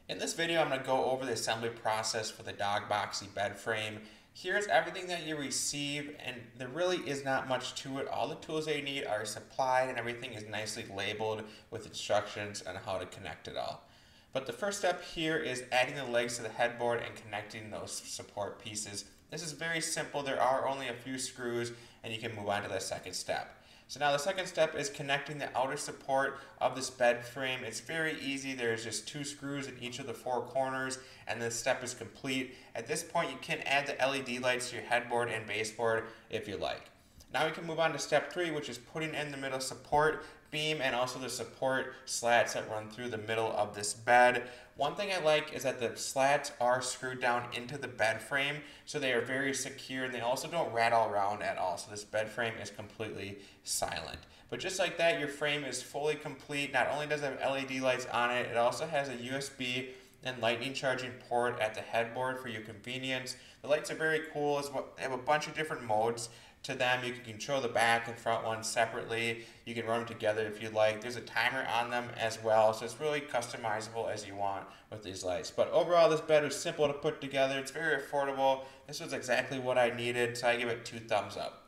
In this video, I'm going to go over the assembly process for the Dogibixo bed frame. Here's everything that you receive, and there really is not much to it. All the tools that you need are supplied, and everything is nicely labeled with instructions on how to connect it all. But the first step here is adding the legs to the headboard and connecting those support pieces. This is very simple. There are only a few screws, and you can move on to the second step. So now the second step is connecting the outer support of this bed frame. It's very easy. There's just 2 screws in each of the 4 corners, and this step is complete. At this point, you can add the LED lights to your headboard and baseboard if you like. Now we can move on to step 3, which is putting in the middle support beam and also the support slats that run through the middle of this bed. One thing I like is that the slats are screwed down into the bed frame, so they are very secure, and they also don't rattle around at all, so this bed frame is completely silent. But just like that, your frame is fully complete. Not only does it have LED lights on it, it also has a USB and lightning charging port at the headboard for your convenience. The lights are very cool. They have a bunch of different modes to them. You can control the back and front ones separately. You can run them together if you like. There's a timer on them as well, so it's really customizable as you want with these lights. But overall, this bed was simple to put together. It's very affordable. This was exactly what I needed, so I give it 2 thumbs up.